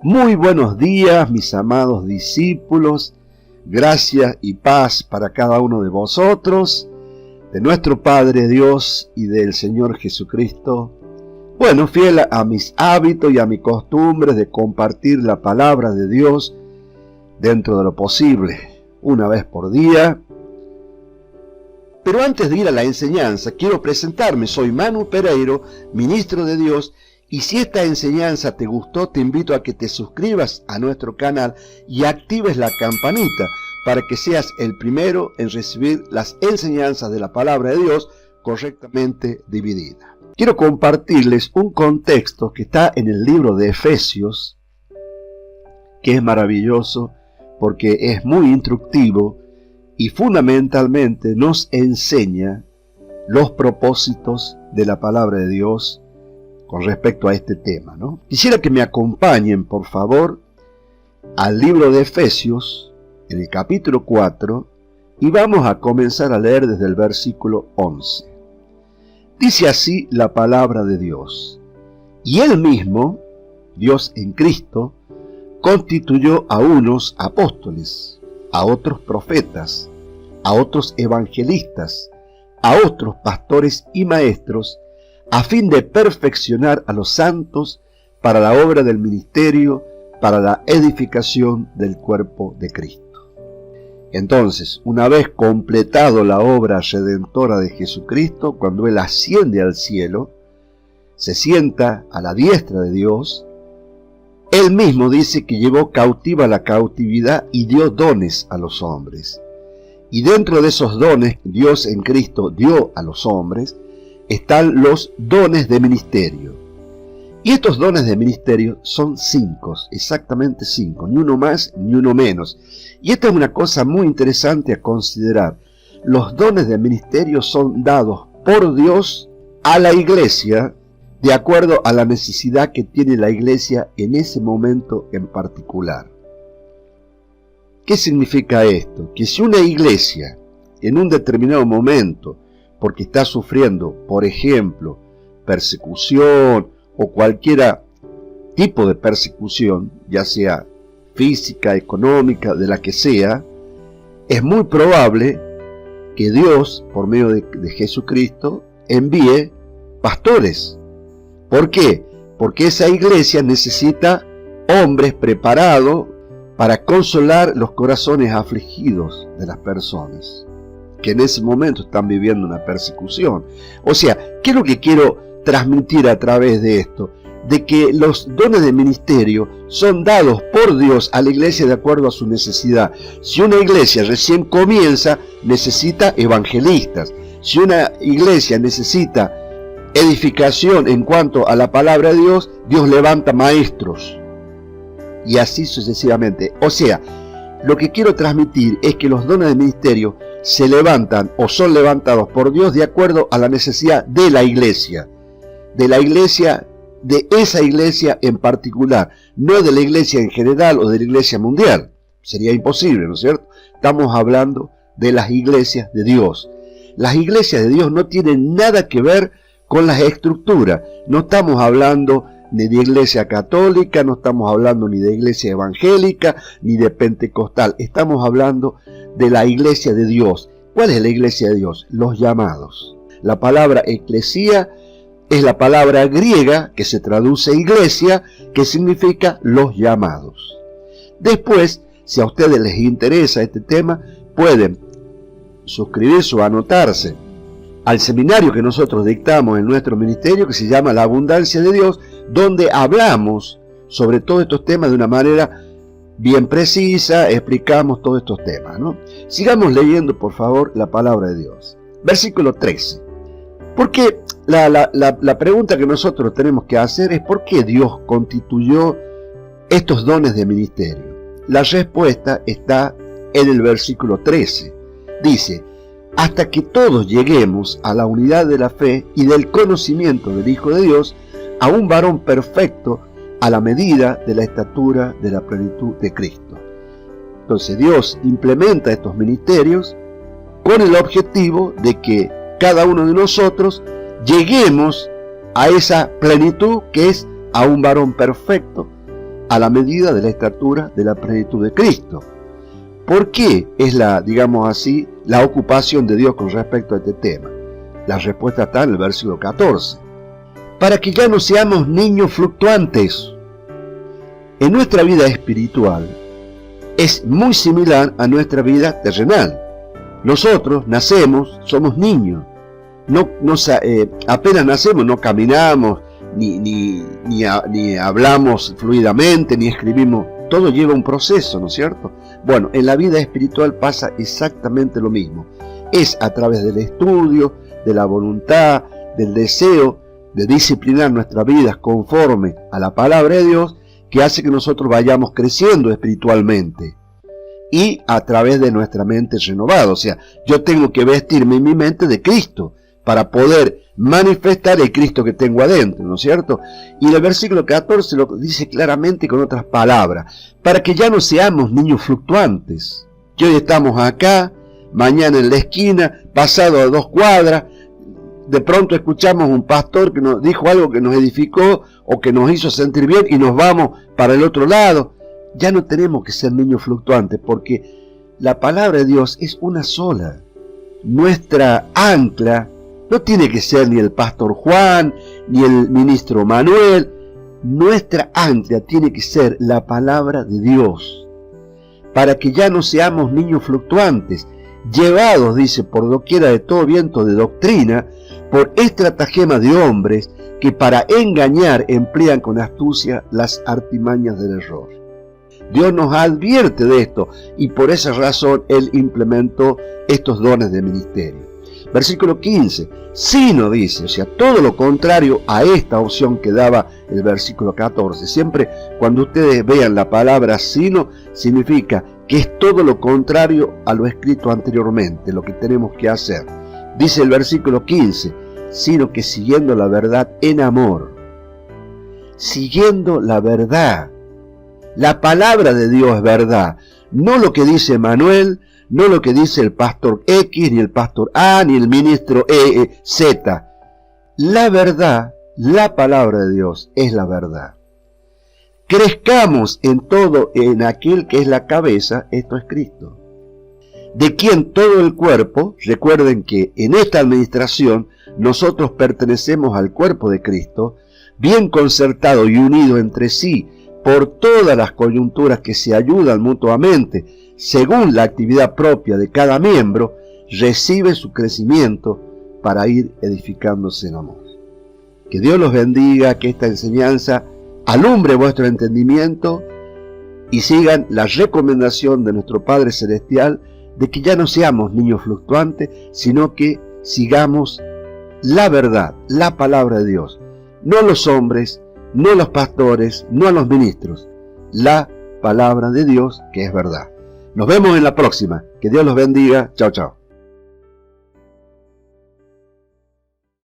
Muy buenos días, mis amados discípulos. Gracia y paz para cada uno de vosotros, de nuestro Padre Dios y del Señor Jesucristo. Bueno, fiel a mis hábitos y a mis costumbres de compartir la palabra de Dios dentro de lo posible, una vez por día. Pero antes de ir a la enseñanza, quiero presentarme. Soy Manu Pereiro, ministro de Dios. Y si esta enseñanza te gustó, te invito a que te suscribas a nuestro canal y actives la campanita para que seas el primero en recibir las enseñanzas de la palabra de Dios correctamente dividida. Quiero compartirles un contexto que está en el libro de Efesios, que es maravilloso porque es muy instructivo y fundamentalmente nos enseña los propósitos de la palabra de Dios con respecto a este tema, ¿no? Quisiera que me acompañen, por favor, al libro de Efesios, en el capítulo 4, y vamos a comenzar a leer desde el versículo 11. Dice así la palabra de Dios: y Él mismo, Dios en Cristo, constituyó a unos apóstoles, a otros profetas, a otros evangelistas, a otros pastores y maestros, a fin de perfeccionar a los santos para la obra del ministerio, para la edificación del cuerpo de Cristo. Entonces, una vez completado la obra redentora de Jesucristo, cuando Él asciende al cielo, se sienta a la diestra de Dios, Él mismo dice que llevó cautiva la cautividad y dio dones a los hombres. Y dentro de esos dones que Dios en Cristo dio a los hombres, están los dones de ministerio. Y estos dones de ministerio son 5, exactamente 5, ni uno más ni uno menos. Y esta es una cosa muy interesante a considerar. Los dones de ministerio son dados por Dios a la iglesia de acuerdo a la necesidad que tiene la iglesia en ese momento en particular. ¿Qué significa esto? Que si una iglesia en un determinado momento, porque está sufriendo, por ejemplo, persecución o cualquier tipo de persecución, ya sea física, económica, de la que sea, es muy probable que Dios, por medio de Jesucristo, envíe pastores. ¿Por qué? Porque esa iglesia necesita hombres preparados para consolar los corazones afligidos de las personas que en ese momento están viviendo una persecución. O sea, ¿qué es lo que quiero transmitir a través de esto? De que los dones de ministerio son dados por Dios a la iglesia de acuerdo a su necesidad. Si una iglesia recién comienza, necesita evangelistas. Si una iglesia necesita edificación en cuanto a la palabra de Dios, Dios levanta maestros. Y así sucesivamente. O sea, lo que quiero transmitir es que los dones de ministerio se levantan o son levantados por Dios de acuerdo a la necesidad de la iglesia, de esa iglesia en particular, no de la iglesia en general o de la iglesia mundial. Sería imposible, ¿no es cierto? Estamos hablando de las iglesias de Dios. Las iglesias de Dios no tienen nada que ver con las estructuras. No estamos hablando ni de iglesia católica, no estamos hablando ni de iglesia evangélica, ni de pentecostal. Estamos hablando de la iglesia de Dios. ¿Cuál es la iglesia de Dios? Los llamados. La palabra eclesía es la palabra griega que se traduce iglesia, que significa los llamados. Después, si a ustedes les interesa este tema, pueden suscribirse o anotarse al seminario que nosotros dictamos en nuestro ministerio, que se llama La Abundancia de Dios, donde hablamos sobre todos estos temas de una manera bien precisa, explicamos todos estos temas, ¿no? Sigamos leyendo, por favor, la palabra de Dios. Versículo 13. Porque la pregunta que nosotros tenemos que hacer es ¿por qué Dios constituyó estos dones de ministerio? La respuesta está en el versículo 13. Dice: hasta que todos lleguemos a la unidad de la fe y del conocimiento del Hijo de Dios, a un varón perfecto, a la medida de la estatura de la plenitud de Cristo. Entonces Dios implementa estos ministerios con el objetivo de que cada uno de nosotros lleguemos a esa plenitud que es a un varón perfecto, a la medida de la estatura de la plenitud de Cristo. ¿Por qué es digamos así, la ocupación de Dios con respecto a este tema? La respuesta está en el versículo 14. Para que ya no seamos niños fluctuantes. En nuestra vida espiritual es muy similar a nuestra vida terrenal. Nosotros nacemos, somos niños. Apenas nacemos, no caminamos, ni hablamos fluidamente, ni escribimos. Todo lleva un proceso, ¿no es cierto? Bueno, en la vida espiritual pasa exactamente lo mismo. Es a través del estudio, de la voluntad, del deseo de disciplinar nuestras vidas conforme a la palabra de Dios, que hace que nosotros vayamos creciendo espiritualmente. Y a través de nuestra mente renovada. O sea, yo tengo que vestirme en mi mente de Cristo para poder manifestar el Cristo que tengo adentro, ¿no es cierto? Y el versículo 14 lo dice claramente con otras palabras, para que ya no seamos niños fluctuantes, que hoy estamos acá, mañana en la esquina, pasado a 2 cuadras, de pronto escuchamos un pastor que nos dijo algo que nos edificó o que nos hizo sentir bien y nos vamos para el otro lado. Ya no tenemos que ser niños fluctuantes, porque la palabra de Dios es una sola. Nuestra ancla no tiene que ser ni el pastor Juan, ni el ministro Manuel. Nuestra ancla tiene que ser la palabra de Dios, para que ya no seamos niños fluctuantes, llevados, dice, por doquiera de todo viento de doctrina, por estratagema de hombres que para engañar emplean con astucia las artimañas del error. Dios nos advierte de esto y por esa razón Él implementó estos dones de ministerio. Versículo 15, sino dice, o sea, todo lo contrario a esta opción que daba el versículo 14. Siempre cuando ustedes vean la palabra sino, significa que es todo lo contrario a lo escrito anteriormente, lo que tenemos que hacer. Dice el versículo 15, sino que siguiendo la verdad en amor. Siguiendo la verdad. La palabra de Dios es verdad, no lo que dice Manuel, no lo que dice el pastor X, ni el pastor A, ni el ministro Z. La verdad, la palabra de Dios es la verdad. Crezcamos en todo en aquel que es la cabeza, esto es Cristo. De quien todo el cuerpo, recuerden que en esta administración nosotros pertenecemos al cuerpo de Cristo, bien concertado y unido entre sí, por todas las coyunturas que se ayudan mutuamente, según la actividad propia de cada miembro, recibe su crecimiento para ir edificándose en amor. Que Dios los bendiga, que esta enseñanza alumbre vuestro entendimiento y sigan la recomendación de nuestro Padre Celestial de que ya no seamos niños fluctuantes, sino que sigamos la verdad, la palabra de Dios. No los hombres, no los pastores, no a los ministros, la palabra de Dios que es verdad. Nos vemos en la próxima. Que Dios los bendiga. Chao, chao.